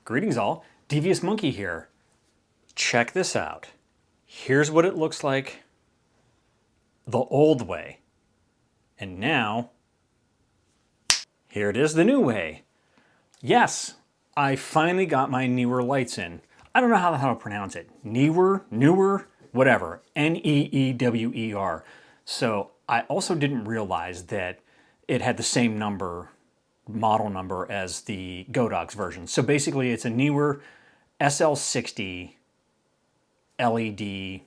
Greetings all, Devious Monkey here. Check this out. Here's what it looks like the old way. And now, here it is the new way. Yes, I finally got my Neewer lights in. I don't know how the hell to pronounce it. Neewer, whatever. Neewer. So I also didn't realize that it had the same model number as the Godox version. So basically it's a Neewer SL60 LED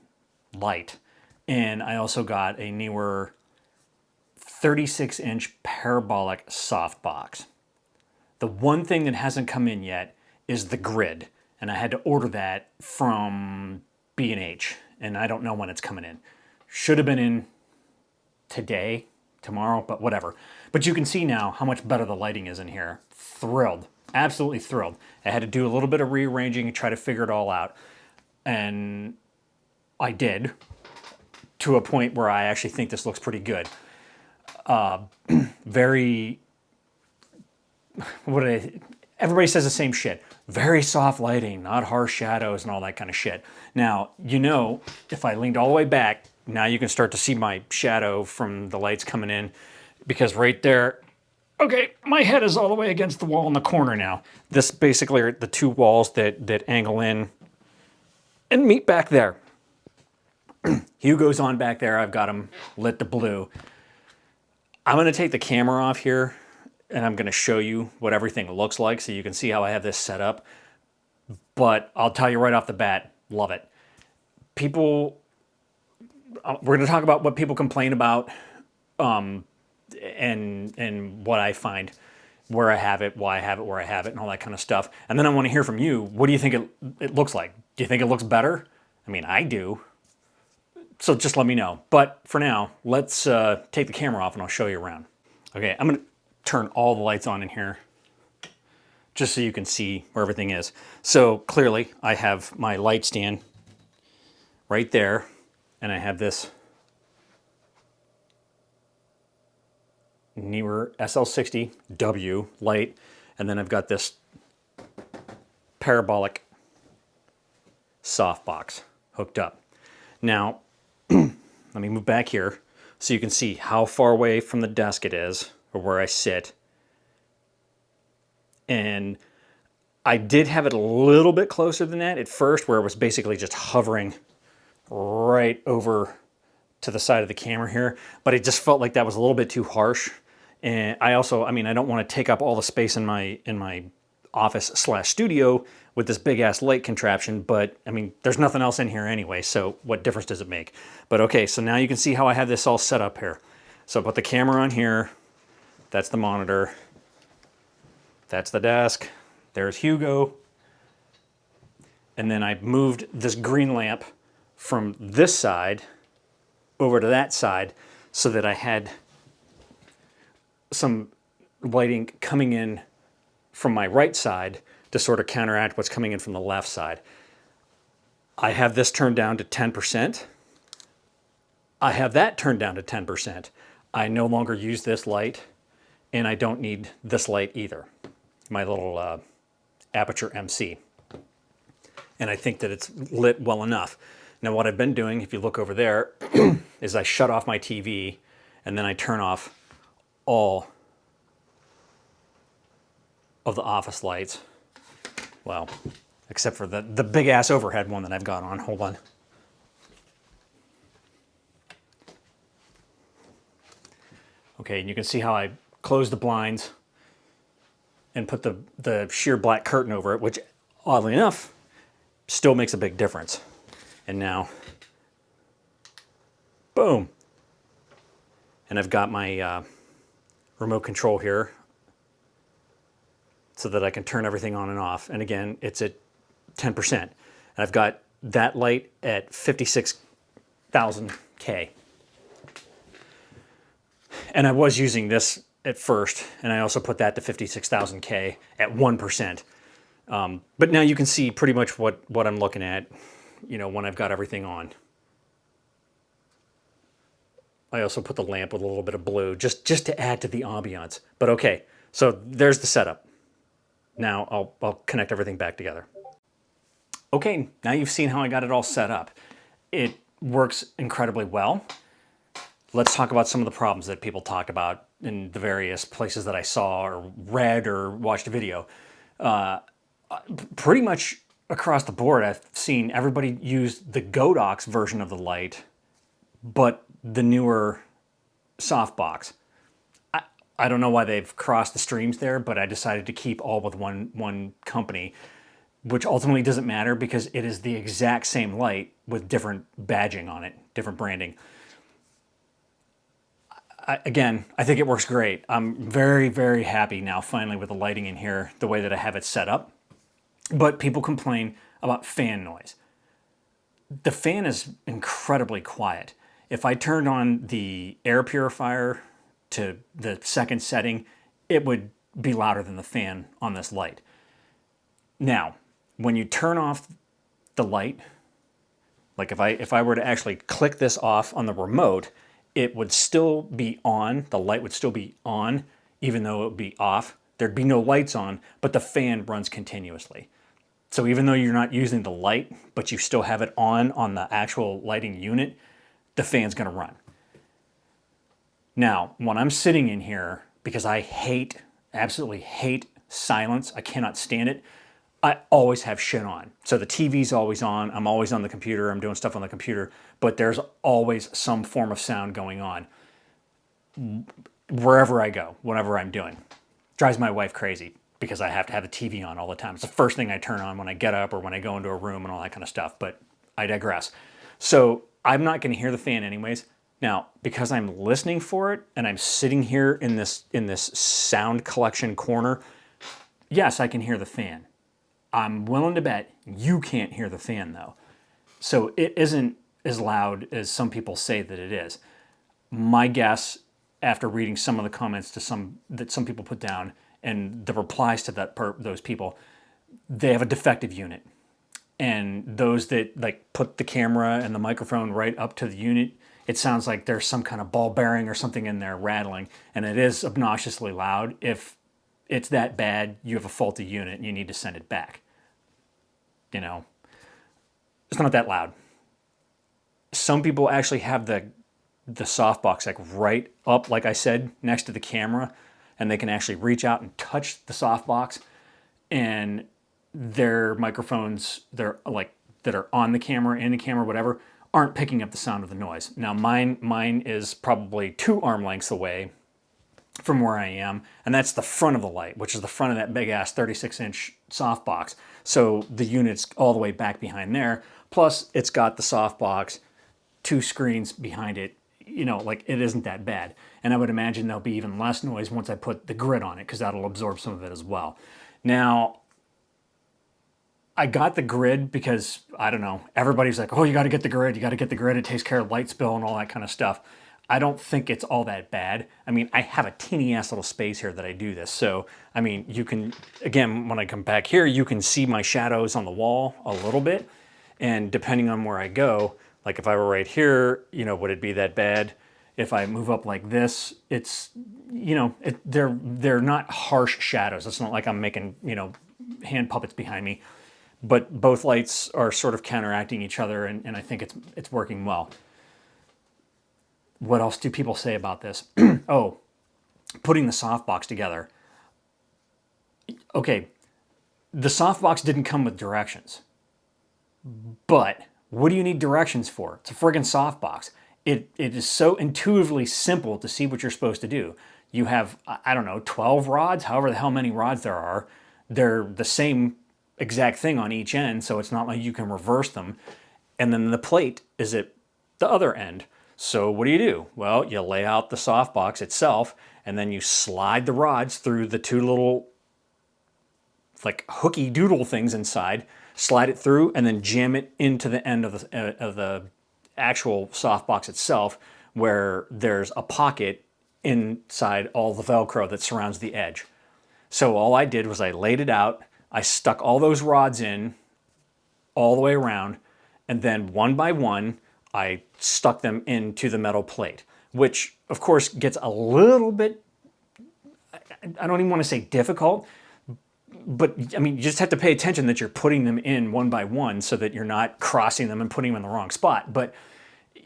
light. And I also got a Neewer 36-inch parabolic softbox. The one thing that hasn't come in yet is the grid. And I had to order that from B&H. And I don't know when it's coming in. Should have been in today, tomorrow, but whatever. But you can see now how much better the lighting is in here. Thrilled, absolutely thrilled. I had to do a little bit of rearranging and try to figure it all out. And I did, to a point where I actually think this looks pretty good. Everybody says the same shit. Very soft lighting, not harsh shadows and all that kind of shit. Now, you know, if I leaned all the way back, now you can start to see my shadow from the lights coming in, because right there, okay, my head is all the way against the wall in the corner now. This basically are the two walls that angle in and meet back there. Hugo's on back there. I've got him lit to blue. I'm going to take the camera off here and I'm going to show you what everything looks like so you can see how I have this set up. But I'll tell you right off the bat, love it. We're going to talk about what people complain about and what I find, where I have it, why I have it, where I have it, and all that kind of stuff. And then I want to hear from you. What do you think it looks like? Do you think it looks better? I mean, I do. So just let me know. But for now, let's take the camera off and I'll show you around. Okay, I'm going to turn all the lights on in here just so you can see where everything is. So clearly, I have my light stand right there, and I have this Neewer SL60W light, and then I've got this parabolic softbox hooked up. Now, let me move back here so you can see how far away from the desk it is, or where I sit. And I did have it a little bit closer than that at first, where it was basically just hovering right over to the side of the camera here, but it just felt like that was a little bit too harsh. And I also, I don't want to take up all the space in my office/studio with this big ass light contraption, but there's nothing else in here anyway, so what difference does it make? But okay, so now you can see how I have this all set up here. So I put the camera on here, that's the monitor, that's the desk, there's Hugo, and then I moved this green lamp from this side over to that side so that I had some lighting coming in from my right side to sort of counteract what's coming in from the left side. I have this turned down to 10%. I have that turned down to 10%. I no longer use this light, and I don't need this light either. My little Aperture MC. And I think that it's lit well enough. Now what I've been doing, if you look over there, is I shut off my TV and then I turn off all of the office lights. Well, except for the big ass overhead one that I've got on. Hold on. Okay, and you can see how I closed the blinds and put the sheer black curtain over it, which oddly enough still makes a big difference. And now, boom. And I've got my remote control here so that I can turn everything on and off. And again, it's at 10%. And I've got that light at 56,000 K. And I was using this at first, and I also put that to 56,000 K at 1%. But now you can see pretty much what I'm looking at, when I've got everything on. I also put the lamp with a little bit of blue, just to add to the ambiance. But okay, so there's the setup. Now I'll connect everything back together. Okay, now you've seen how I got it all set up. It works incredibly well. Let's talk about some of the problems that people talked about in the various places that I saw or read or watched a video. Pretty much across the board, I've seen everybody use the Godox version of the light, but the newer Softbox. I don't know why they've crossed the streams there, but I decided to keep all with one company, which ultimately doesn't matter because it is the exact same light with different badging on it, different branding. Again, I think it works great. I'm very, very happy now finally with the lighting in here, the way that I have it set up. But people complain about fan noise. The fan is incredibly quiet. If I turned on the air purifier to the second setting, it would be louder than the fan on this light. Now, when you turn off the light, like if I were to actually click this off on the remote, it would still be on, the light would still be on, even though it would be off. There'd be no lights on, but the fan runs continuously. So even though you're not using the light, but you still have it on the actual lighting unit, the fan's gonna run. Now, when I'm sitting in here, because I absolutely hate silence, I cannot stand it, I always have shit on. So the TV's always on, I'm always on the computer, I'm doing stuff on the computer, but there's always some form of sound going on wherever I go, whatever I'm doing. Drives my wife crazy because I have to have the TV on all the time. It's the first thing I turn on when I get up or when I go into a room and all that kind of stuff, but I digress. So I'm not gonna hear the fan anyways. Now, because I'm listening for it and I'm sitting here in this sound collection corner, yes, I can hear the fan. I'm willing to bet you can't hear the fan though. So it isn't as loud as some people say that it is. My guess, after reading some of the comments that some people put down and the replies to those people, they have a defective unit. And those that like put the camera and the microphone right up to the unit, it sounds like there's some kind of ball bearing or something in there rattling, and it is obnoxiously loud. If it's that bad, you have a faulty unit and you need to send it back. You know, it's not that loud. Some people actually have the softbox like right up, like I said, next to the camera, and they can actually reach out and touch the softbox, and their microphones, that are on the camera, in the camera, whatever, aren't picking up the sound of the noise. Now mine is probably 2 arm lengths away from where I am, and that's the front of the light, which is the front of that big ass 36-inch softbox. So the unit's all the way back behind there. Plus it's got the softbox, 2 screens behind it. You know, like it isn't that bad. And I would imagine there'll be even less noise once I put the grid on it, because that'll absorb some of it as well. Now, I got the grid because, I don't know, everybody's like, oh, you got to get the grid, it takes care of light spill and all that kind of stuff. I don't think it's all that bad. I mean, I have a teeny ass little space here that I do this. So, I mean, you can, again, when I come back here, you can see my shadows on the wall a little bit. And depending on where I go, like if I were right here, you know, would it be that bad? If I move up like this, it's, you know, they're not harsh shadows. It's not like I'm making, you know, hand puppets behind me. But both lights are sort of counteracting each other, and I think it's working well. What else do people say about this? Oh, putting the softbox together. Okay, the softbox didn't come with directions. But what do you need directions for? It's a friggin' softbox. It is so intuitively simple to see what you're supposed to do. You have, I don't know, 12 rods, however the hell many rods there are. They're the same exact thing on each end, so it's not like you can reverse them. And then the plate is at the other end. So what do? Well, you lay out the softbox itself, and then you slide the rods through the 2 little like hooky doodle things inside, slide it through, and then jam it into the end of the actual softbox itself, where there's a pocket inside all the Velcro that surrounds the edge. So all I did was I laid it out, I stuck all those rods in all the way around, and then one by one, I stuck them into the metal plate, which of course gets a little bit, I don't even want to say difficult, but I mean, you just have to pay attention that you're putting them in one by one so that you're not crossing them and putting them in the wrong spot. But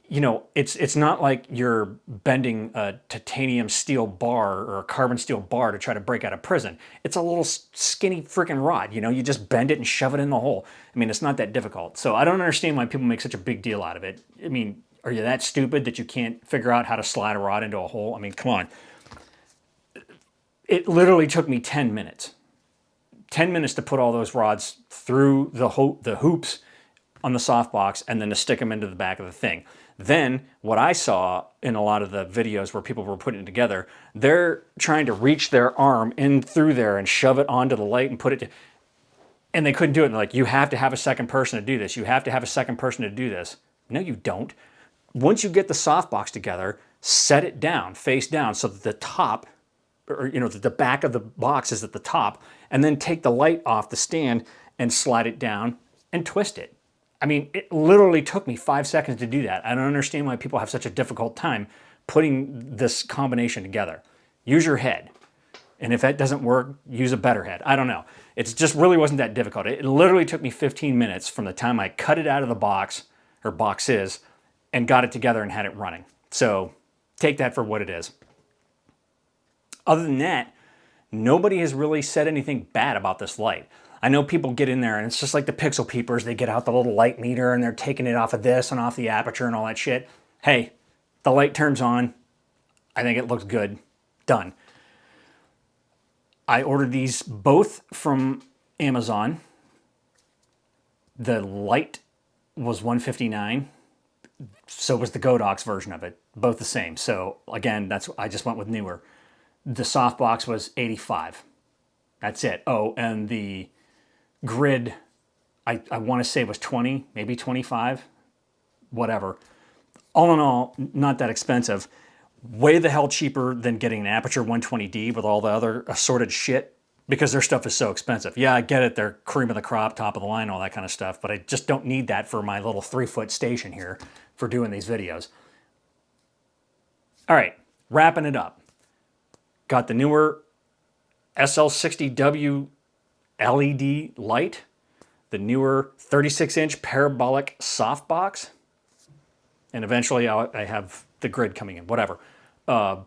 you know, it's not like you're bending a titanium steel bar or a carbon steel bar to try to break out of prison. It's a little skinny freaking rod, you know, you just bend it and shove it in the hole. I mean, it's not that difficult. So I don't understand why people make such a big deal out of it. I mean, are you that stupid that you can't figure out how to slide a rod into a hole? I mean, come on. It literally took me 10 minutes. 10 minutes to put all those rods through the hoops on the softbox and then to stick them into the back of the thing. Then what I saw in a lot of the videos where people were putting it together, they're trying to reach their arm in through there and shove it onto the light and put it, and they couldn't do it. And they're like, you have to have a second person to do this. You have to have a second person to do this. No, you don't. Once you get the softbox together, set it down, face down, so that the top, or you know, the back of the box is at the top, and then take the light off the stand and slide it down and twist it. I mean, it literally took me 5 seconds to do that. I don't understand why people have such a difficult time putting this combination together. Use your head. And if that doesn't work, use a better head. I don't know. It just really wasn't that difficult. It literally took me 15 minutes from the time I cut it out of the box, or boxes, and got it together and had it running. So take that for what it is. Other than that, nobody has really said anything bad about this light. I know people get in there and it's just like the pixel peepers. They get out the little light meter and they're taking it off of this and off the aperture and all that shit. Hey, the light turns on. I think it looks good. Done. I ordered these both from Amazon. The light was $159. So was the Godox version of it. Both the same. So again, I just went with Neewer. The softbox was $85. That's it. Oh, and the grid, I want to say was 20, maybe 25, whatever. All in all, not that expensive. Way the hell cheaper than getting an Aperture 120D with all the other assorted shit, because their stuff is so expensive. Yeah, I get it. They're cream of the crop, top of the line, all that kind of stuff, but I just don't need that for my little 3-foot station here for doing these videos. All right, wrapping it up. Got the Neewer SL60W LED light, the Neewer 36-inch parabolic softbox, and eventually I have the grid coming in, whatever. I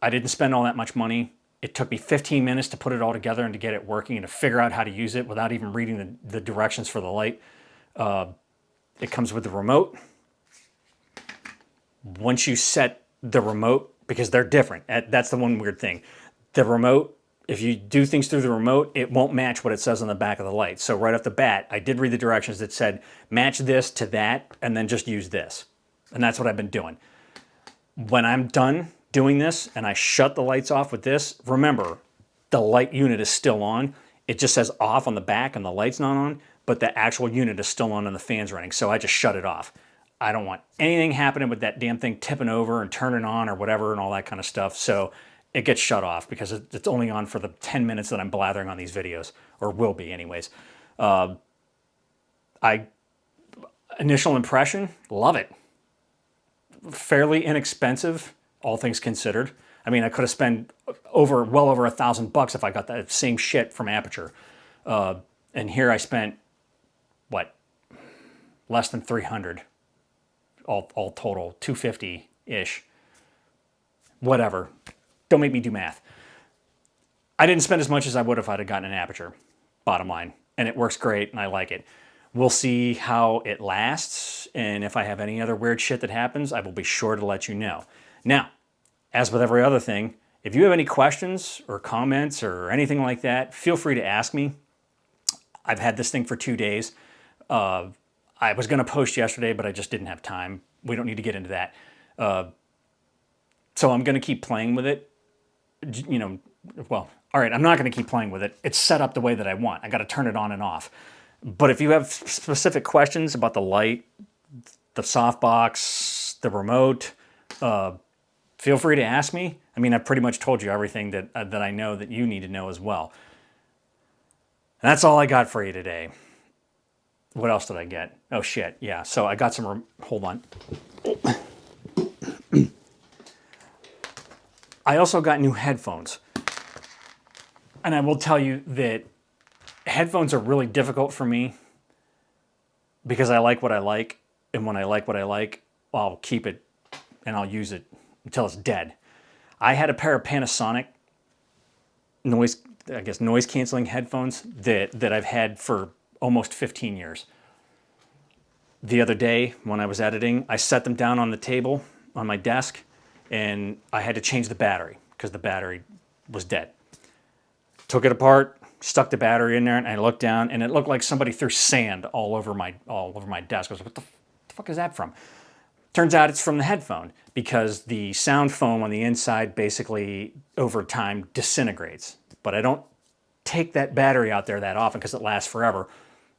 didn't spend all that much money. It took me 15 minutes to put it all together and to get it working and to figure out how to use it without even reading the directions for the light. It comes with the remote. Once you set the remote, because they're different, that's the one weird thing. The remote, if you do things through the remote, it won't match what it says on the back of the light. So right off the bat, I did read the directions that said, match this to that, and then just use this. And that's what I've been doing. When I'm done doing this and I shut the lights off with this, remember, the light unit is still on. It just says off on the back and the light's not on, but the actual unit is still on and the fan's running. So I just shut it off. I don't want anything happening with that damn thing tipping over and turning on or whatever and all that kind of stuff. So it gets shut off because it's only on for the 10 minutes that I'm blathering on these videos, or will be anyways. Initial impression, love it. Fairly inexpensive, all things considered. I mean, I could have spent well over $1,000 if I got that same shit from Aperture. And here I spent, what, less than 300, all total, 250-ish. Whatever. Don't make me do math. I didn't spend as much as I would if I'd have gotten an Aperture, bottom line. And it works great, and I like it. We'll see how it lasts, and if I have any other weird shit that happens, I will be sure to let you know. Now, as with every other thing, if you have any questions or comments or anything like that, feel free to ask me. I've had this thing for 2 days. I was going to post yesterday, but I just didn't have time. We don't need to get into that. So I'm going to keep playing with it. You know, well, all right, I'm not going to keep playing with it. It's set up the way that I want. I got to turn it on and off. But if you have specific questions about the light, the softbox, the remote, feel free to ask me. I mean, I've pretty much told you everything that I know that you need to know as well. And that's all I got for you today. What else did I get? Oh, shit. Yeah, so I got some... Hold on. I also got new headphones. And I will tell you that headphones are really difficult for me because I like what I like. And when I like what I like, I'll keep it and I'll use it until it's dead. I had a pair of Panasonic noise canceling headphones that I've had for almost 15 years. The other day when I was editing, I set them down on the table on my desk and I had to change the battery because the battery was dead. Took it apart, stuck the battery in there, and I looked down and it looked like somebody threw sand all over my desk. I was like, what the fuck is that from? Turns out it's from the headphone because the sound foam on the inside basically over time disintegrates. But I don't take that battery out there that often because it lasts forever.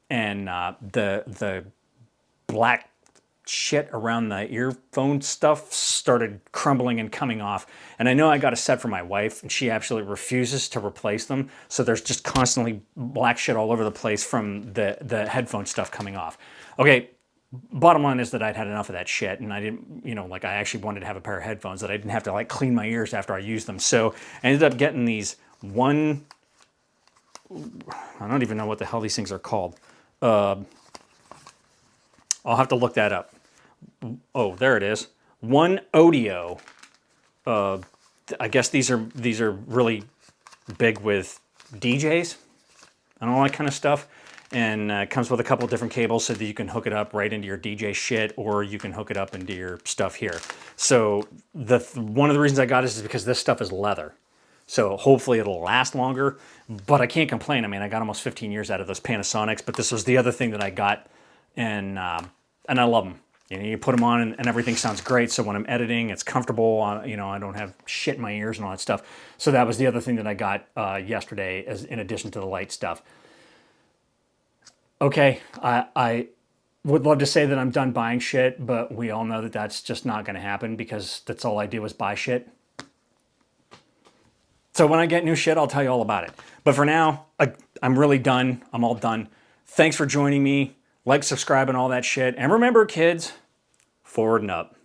And the black shit around the earphone stuff started crumbling and coming off. And I know I got a set for my wife and she absolutely refuses to replace them. So there's just constantly black shit all over the place from the headphone stuff coming off. Okay. Bottom line is that I'd had enough of that shit and I didn't, I actually wanted to have a pair of headphones that I didn't have to like clean my ears after I used them. So I ended up getting these I don't even know what the hell these things are called. I'll have to look that up. Oh, there it is. One Odio. I guess these are really big with DJs and all that kind of stuff. And it comes with a couple of different cables so that you can hook it up right into your DJ shit or you can hook it up into your stuff here. So one of the reasons I got it is because this stuff is leather. So hopefully it'll last longer, but I can't complain. I mean, I got almost 15 years out of those Panasonics, but this was the other thing that I got and I love them. You put them on and everything sounds great. So when I'm editing, it's comfortable. I don't have shit in my ears and all that stuff. So that was the other thing that I got yesterday in addition to the light stuff. Okay, I would love to say that I'm done buying shit, but we all know that that's just not going to happen because that's all I do is buy shit. So when I get new shit, I'll tell you all about it. But for now, I'm really done. I'm all done. Thanks for joining me. Like, subscribe, and all that shit. And remember, kids, forward and up.